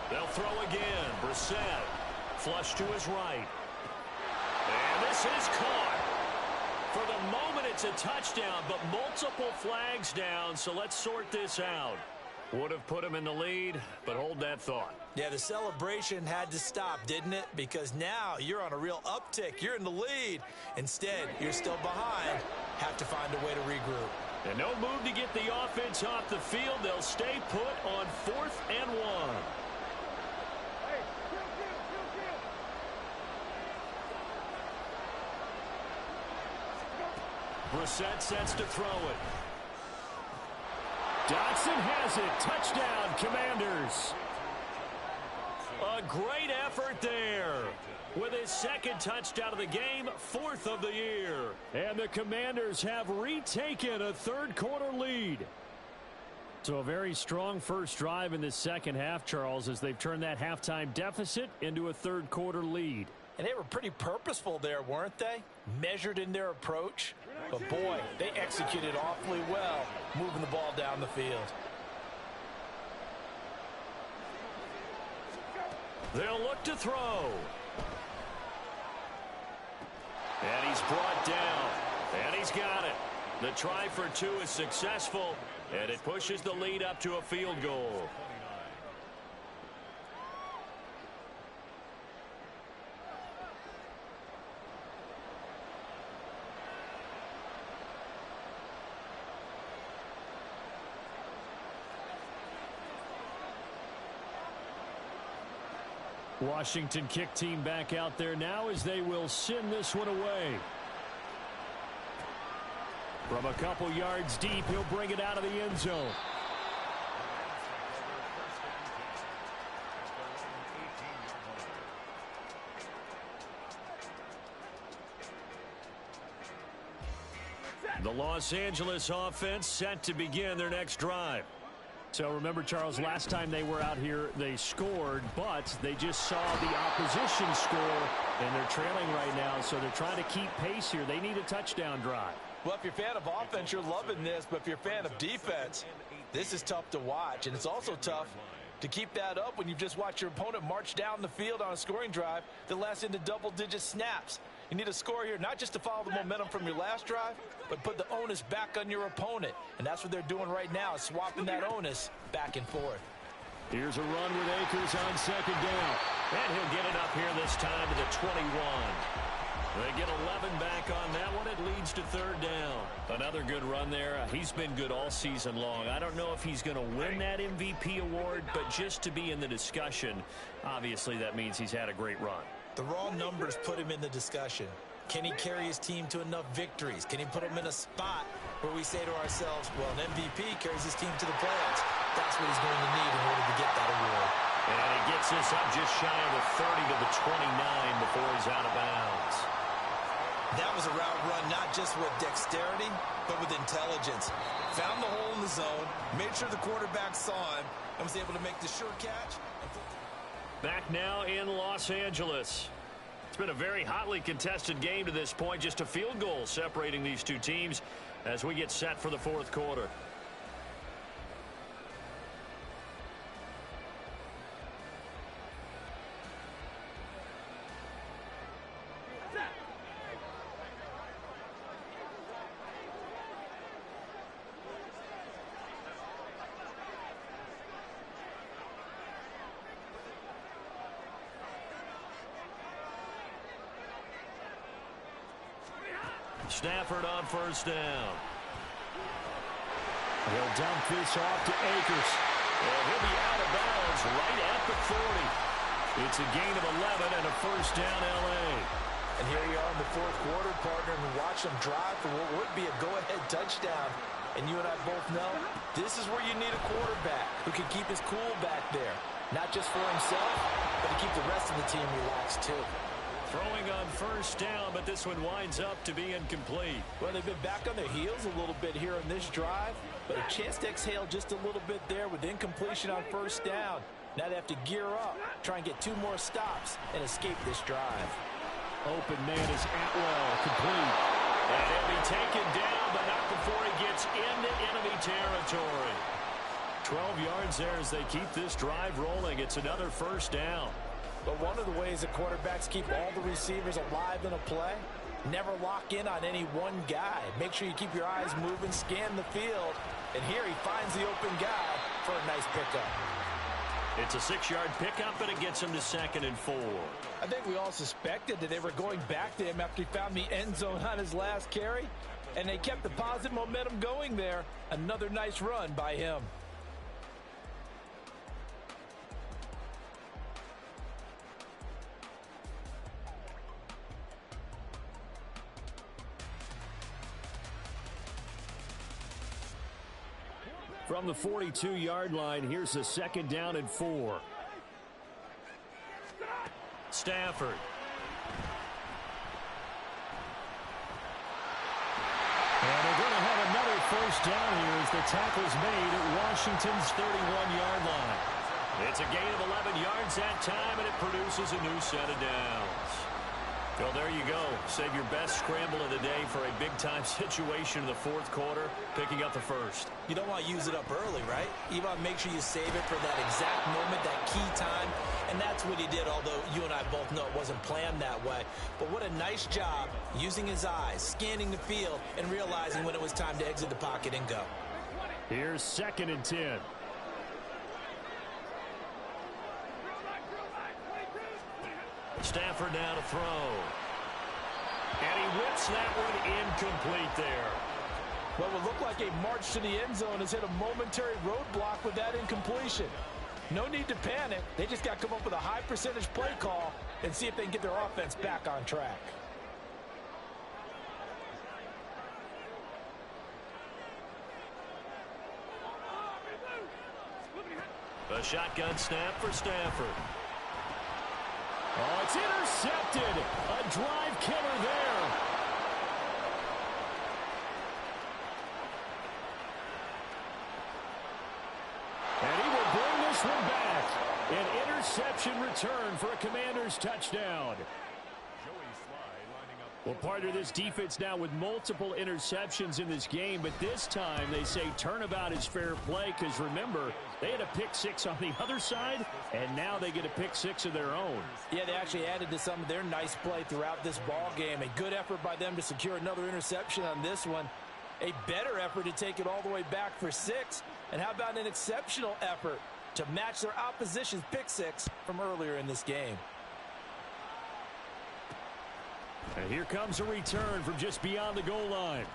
They'll throw again. Brissett. Flush to his right. And this is caught. For the moment, it's a touchdown, but multiple flags down, so let's sort this out. Would have put him in the lead, but hold that thought. Yeah, the celebration had to stop, didn't it? Because now you're on a real uptick. You're in the lead. Instead, you're still behind. Have to find a way to regroup. And no move to get the offense off the field. They'll stay put on 4th and 1. Brissett sets to throw it. Dotson has it. Touchdown, Commanders. A great effort there. With his 2nd touchdown of the game, 4th of the year. And the Commanders have retaken a 3rd quarter lead. So a very strong first drive in the second half, Charles, as they've turned that halftime deficit into a third-quarter lead. And they were pretty purposeful there, weren't they? Measured in their approach. But, boy, they executed awfully well, moving the ball down the field. They'll look to throw. And he's brought down. And he's got it. The try for two is successful, and it pushes the lead up to a field goal. Washington kick team back out there now as they will send this one away. From a couple yards deep, he'll bring it out of the end zone. The Los Angeles offense set to begin their next drive. So remember, Charles, last time they were out here, they scored, but they just saw the opposition score, and they're trailing right now, so they're trying to keep pace here. They need a touchdown drive. Well, if you're a fan of offense, you're loving this, but if you're a fan of defense, this is tough to watch, and it's also tough to keep that up when you've just watched your opponent march down the field on a scoring drive that lasts into double-digit snaps. You need a score here, not just to follow the momentum from your last drive, but put the onus back on your opponent. And that's what they're doing right now, swapping that onus back and forth. Here's a run with Akers on second down. And he'll get it up here this time to the 21. They get 11 back on that one. It leads to third down. Another good run there. He's been good all season long. I don't know if he's going to win that MVP award, but just to be in the discussion, obviously that means he's had a great run. The raw numbers put him in the discussion. Can he carry his team to enough victories? Can he put them in a spot where we say to ourselves, well, an MVP carries his team to the playoffs. That's what he's going to need in order to get that award. And he gets this up just shy of the 30 to the 29 before he's out of bounds. That was a route run, not just with dexterity, but with intelligence. Found the hole in the zone, made sure the quarterback saw him, and was able to make the sure catch. Back now in Los Angeles. It's been a very hotly contested game to this point. Just a field goal separating these two teams as we get set for the fourth quarter. Stafford on first down. He'll dump this off to Akers. And he'll be out of bounds right at the 40. It's a gain of 11 and a first down L.A. And here you are in the fourth quarter, partner, and watch them drive for what would be a go-ahead touchdown. And you and I both know this is where you need a quarterback who can keep his cool back there. Not just for himself, but to keep the rest of the team relaxed too. Throwing on first down, but this one winds up to be incomplete. Well, they've been back on their heels a little bit here on this drive, but a chance to exhale just a little bit there with incompletion on first down. Now they have to gear up, try and get two more stops, and escape this drive. Open man is Atwell, complete. And he'll be taken down, but not before he gets into enemy territory. 12 yards there as they keep this drive rolling. It's another first down. But one of the ways that quarterbacks keep all the receivers alive in a play, never lock in on any one guy. Make sure you keep your eyes moving, scan the field. And here he finds the open guy for a nice pickup. It's a 6-yard pickup, and it gets him to 2nd and 4. I think we all suspected that they were going back to him after he found the end zone on his last carry. And they kept the positive momentum going there. Another nice run by him. From the 42-yard line, here's the 2nd down and 4. Stafford. And they're going to have another first down here as the tackle's made at Washington's 31-yard line. It's a gain of 11 yards that time, and it produces a new set of downs. Well, there you go. Save your best scramble of the day for a big-time situation in the fourth quarter, picking up the first. You don't want to use it up early, right? You want to make sure you save it for that exact moment, that key time, and that's what he did, although you and I both know it wasn't planned that way. But what a nice job using his eyes, scanning the field, and realizing when it was time to exit the pocket and go. Here's 2nd and 10. Stafford now to throw. And he whips that one incomplete there. What would look like a march to the end zone has hit a momentary roadblock with that incompletion. No need to panic. They just got to come up with a high percentage play call and see if they can get their offense back on track. A shotgun snap for Stafford. Oh, it's intercepted. A drive killer there. And he will bring this one back. An interception return for a Commanders touchdown. Well, part of this defense now with multiple interceptions in this game, but this time they say turnabout is fair play because, remember, they had a pick six on the other side, and now they get a pick six of their own. Yeah, they actually added to some of their nice play throughout this ball game. A good effort by them to secure another interception on this one. A better effort to take it all the way back for 6. And how about an exceptional effort to match their opposition's pick six from earlier in this game. And here comes a return from just beyond the goal line.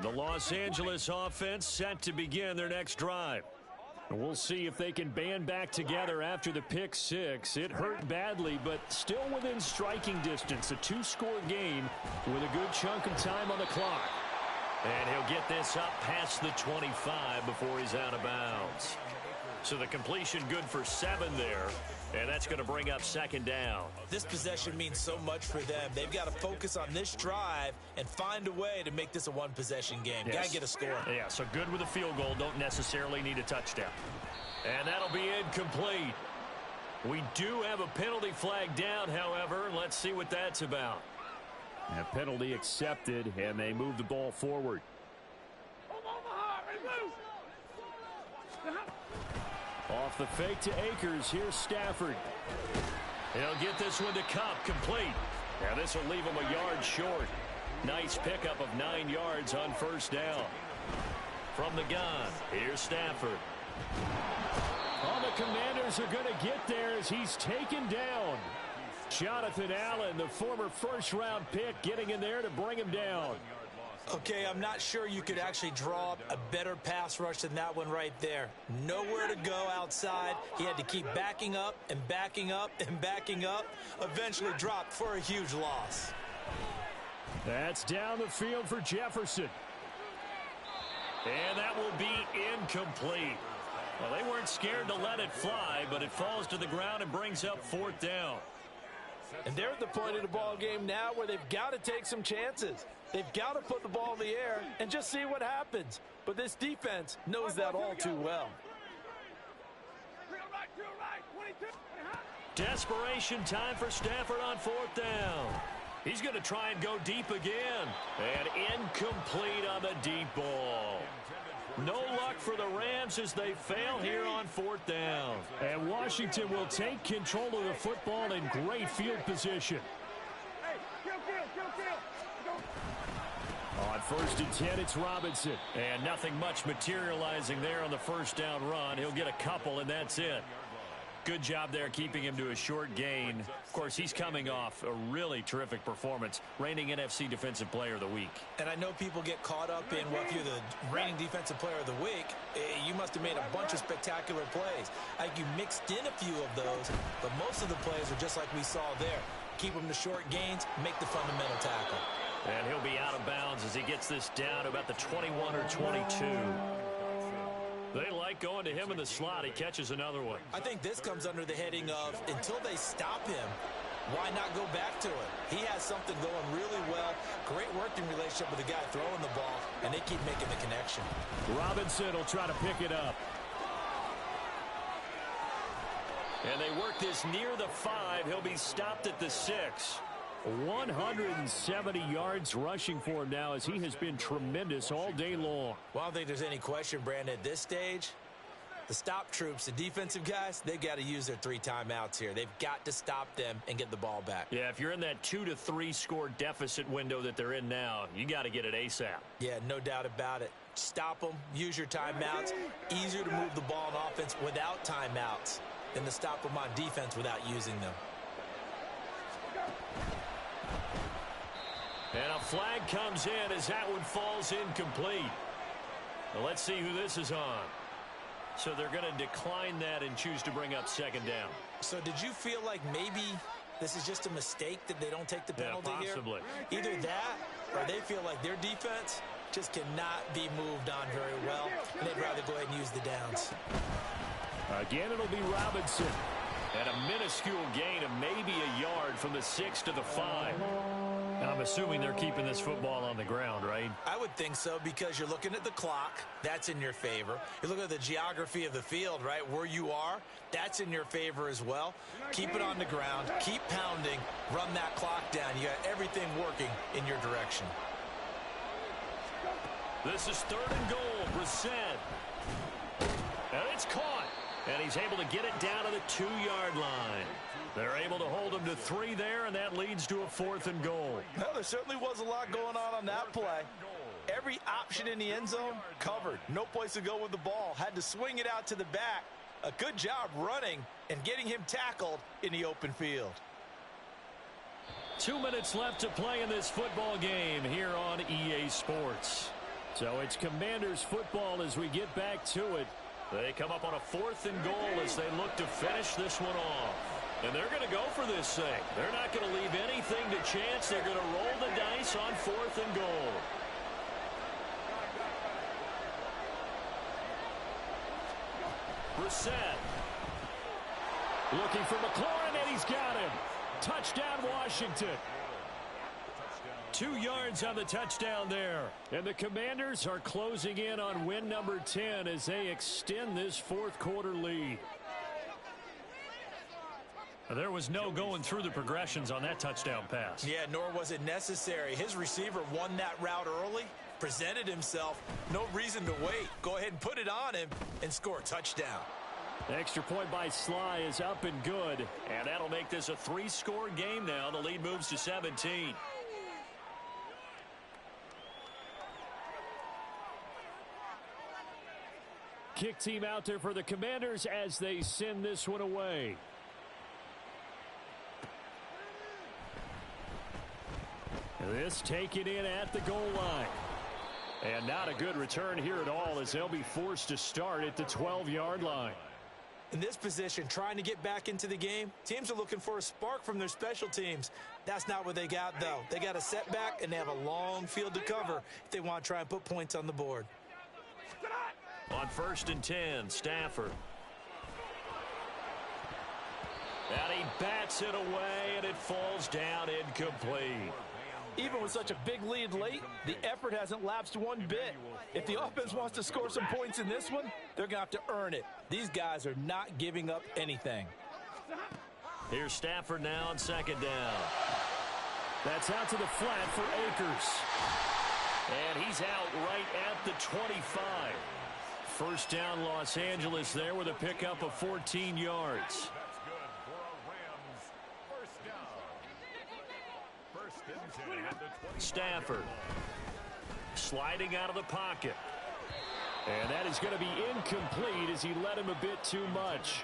The Los Angeles offense set to begin their next drive. And we'll see if they can band back together after the pick six. It hurt badly, but still within striking distance. A 2-score game with a good chunk of time on the clock. And he'll get this up past the 25 before he's out of bounds. So the completion good for 7 there. And that's going to bring up 2nd down. This possession means so much for them. They've got to focus on this drive and find a way to make this a one-possession game. Yes. Got to get a score. Yeah, so good with a field goal. Don't necessarily need a touchdown. And that'll be incomplete. We do have a penalty flag down, however. Let's see what that's about. A penalty accepted, and they move the ball forward. Off the fake to Akers. Here's Stafford. He'll get this one to Cup, complete. Now this will leave him a yard short. Nice pickup of 9 yards on 1st down. From the gun, here's Stafford. Oh, the Commanders are going to get there as he's taken down. Jonathan Allen, the former first-round pick, getting in there to bring him down. Okay, I'm not sure you could actually draw up a better pass rush than that one right there. Nowhere to go outside. He had to keep backing up and backing up and backing up. Eventually dropped for a huge loss. That's down the field for Jefferson. And that will be incomplete. Well, they weren't scared to let it fly, but it falls to the ground and brings up 4th down. And they're at the point of the ball game now where they've got to take some chances. They've got to put the ball in the air and just see what happens. But this defense knows that all too well. Desperation time for Stafford on 4th down. He's going to try and go deep again. And incomplete on the deep ball. No luck for the Rams as they fail here on 4th down. And Washington will take control of the football in great field position. On 1st and 10, it's Robinson. And nothing much materializing there on the 1st down run. He'll get a couple, and that's it. Good job there keeping him to a short gain. Of course, he's coming off a really terrific performance, reigning NFC Defensive Player of the Week. And I know people get caught up in, well, if you're the reigning Defensive Player of the Week, you must have made a bunch of spectacular plays. You mixed in a few of those, but most of the plays are just like we saw there. keep them to short gains, make the fundamental tackle. And he'll be out of bounds as he gets this down to about the 21 or 22. They like going to him in the slot. He catches another one. I think this comes under the heading of until they stop him, why not go back to it? He has something going really well. Great working relationship with the guy throwing the ball, and they keep making the connection. Robinson will try to pick it up. And they work this near the 5. He'll be stopped at the 6. 170 yards rushing for him now as he has been tremendous all day long. Well, I don't think there's any question, Brandon, at this stage. The stop troops, the defensive guys, they've got to use their 3 timeouts here. They've got to stop them and get the ball back. Yeah, if you're in that 2 to 3 score deficit window that they're in now, you got to get it ASAP. Yeah, no doubt about it. Stop them, use your timeouts. Easier to move the ball on offense without timeouts than to stop them on defense without using them. And a flag comes in as that one falls incomplete. Well, let's see who this is on. So they're going to decline that and choose to bring up second down. So did you feel like maybe this is just a mistake that they don't take the penalty possibly here? Either that or they feel like their defense just cannot be moved on very well, and they'd rather go ahead and use the downs. Again, it'll be Robinson. And a minuscule gain of maybe a yard from the 6 to the 5. I'm assuming they're keeping this football on the ground, right? I would think so, because you're looking at the clock. That's in your favor. You look at the geography of the field, right? Where you are, that's in your favor as well. Keep it on the ground. Keep pounding. Run that clock down. You got everything working in your direction. This is 3rd and goal. Brissett. And it's caught. And he's able to get it down to the 2-yard line. They're able to hold him to 3 there, and that leads to a 4th and goal. Well, there certainly was a lot going on that play. Every option in the end zone covered. No place to go with the ball. Had to swing it out to the back. A good job running and getting him tackled in the open field. 2 minutes left to play in this football game here on EA Sports. So it's Commanders football as we get back to it. They come up on a 4th and goal as they look to finish this one off. And they're going to go for this thing. They're not going to leave anything to chance. They're going to roll the dice on 4th and goal. Brissett. Looking for McLaurin, and he's got him. Touchdown, Washington. 2 yards on the touchdown there. And the Commanders are closing in on win number 10 as they extend this 4th quarter lead. There was no going through the progressions on that touchdown pass. Yeah, nor was it necessary. His receiver won that route early, presented himself. No reason to wait. Go ahead and put it on him and score a touchdown. The extra point by Sly is up and good. And that'll make this a 3-score game now. The lead moves to 17. Kick team out there for the Commanders as they send this one away. This taken in at the goal line. And not a good return here at all as they'll be forced to start at the 12-yard line. In this position, trying to get back into the game, teams are looking for a spark from their special teams. That's not what they got, though. They got a setback, and they have a long field to cover if they want to try and put points on the board. On 1st and 10, Stafford. And he bats it away, and it falls down incomplete. Even with such a big lead late, the effort hasn't lapsed one bit. If the offense wants to score some points in this one, they're going to have to earn it. These guys are not giving up anything. Here's Stafford now on 2nd down. That's out to the flat for Akers. And he's out right at the 25. 1st down, Los Angeles there with a pickup of 14 yards. Stafford sliding out of the pocket. And that is going to be incomplete as he led him a bit too much.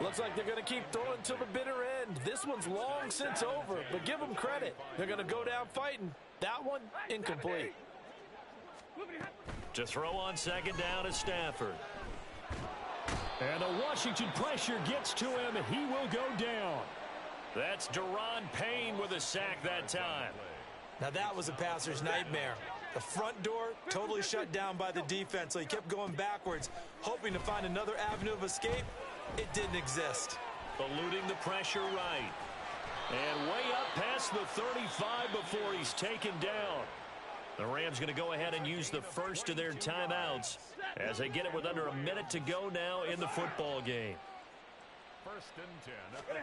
Looks like they're going to keep throwing to the bitter end. This one's long since over, but give them credit. They're going to go down fighting. That one, incomplete. To throw on 2nd down is Stafford. And the Washington pressure gets to him, and he will go down. That's Deron Payne with a sack that time. Now that was a passer's nightmare. The front door totally shut down by the defense, so he kept going backwards, hoping to find another avenue of escape. It didn't exist. Eluding the pressure right. And way up past the 35 before he's taken down. The Rams going to go ahead and use the first of their timeouts as they get it with under a minute to go now in the football game. 1st and 10 at the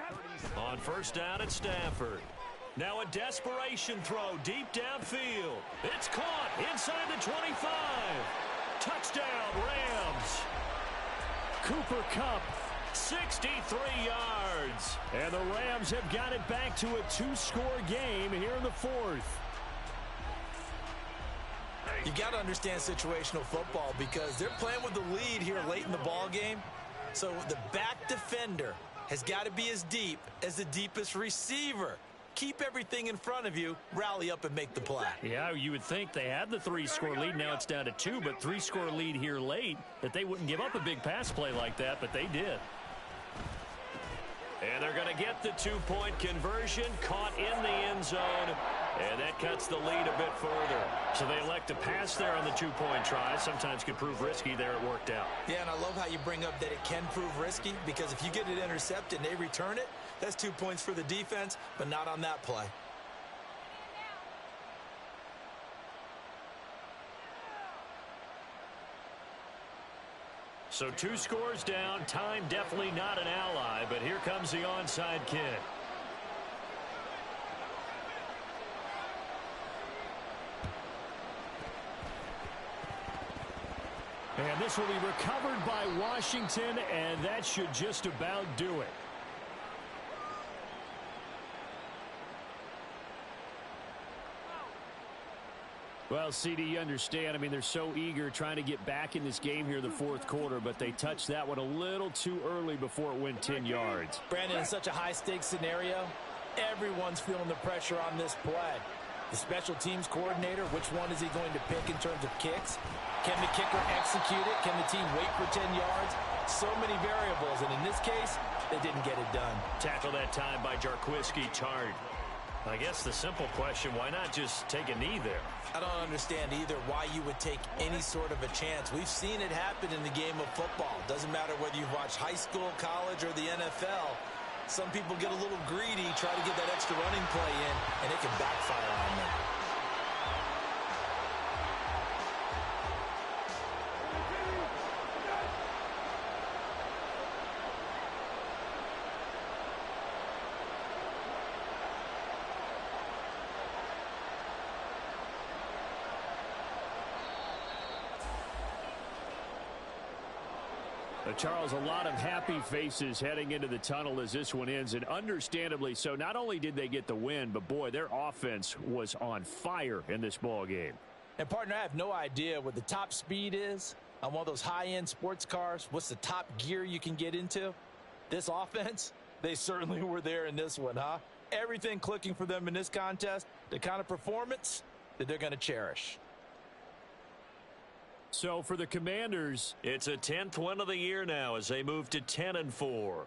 37. On first down at Stafford. Now a desperation throw deep downfield. It's caught inside the 25. Touchdown, Rams. Cooper Kupp, 63 yards. And the Rams have got it back to a 2-score game here in the 4th. You got to understand situational football because they're playing with the lead here late in the ball game. So the back defender has got to be as deep as the deepest receiver. Keep everything in front of you, rally up and make the play. Yeah, you would think they had the 3-score lead. Now it's down to 2, but 3-score lead here late, that they wouldn't give up a big pass play like that, but they did. And they're going to get the 2-point conversion, caught in the end zone, and that cuts the lead a bit further. So they elect to pass there on the 2-point try. Sometimes could prove risky. There it worked out. Yeah, and I love how you bring up that it can prove risky because if you get it intercepted and they return it, that's 2 points for the defense, but not on that play. So 2 scores down. Time definitely not an ally, but here comes the onside kick. And this will be recovered by Washington, and that should just about do it. Well, CD, you understand. I mean, they're so eager trying to get back in this game here in the 4th quarter, but they touched that one a little too early before it went 10 yards. Brandon, in such a high-stakes scenario, everyone's feeling the pressure on this play. The special teams coordinator, which one is he going to pick in terms of kicks? Can the kicker execute it? Can the team wait for 10 yards? So many variables, and in this case, they didn't get it done. Tackle that time by Jarquiski Tart. I guess the simple question, why not just take a knee there? I don't understand either why you would take any sort of a chance. We've seen it happen in the game of football. Doesn't matter whether you've watched high school, college, or the NFL. Some people get a little greedy, try to get that extra running play in, and it can backfire on them. Charles, a lot of happy faces heading into the tunnel as this one ends, and understandably so. Not only did they get the win, but boy, their offense was on fire in this ball game. And partner, I have no idea what the top speed is on one of those high-end sports cars. What's the top gear you can get into? This offense, they certainly were there in this one, huh? Everything clicking for them in this contest, the kind of performance that they're going to cherish. So for the Commanders, it's a 10th win of the year now as they move to 10-4.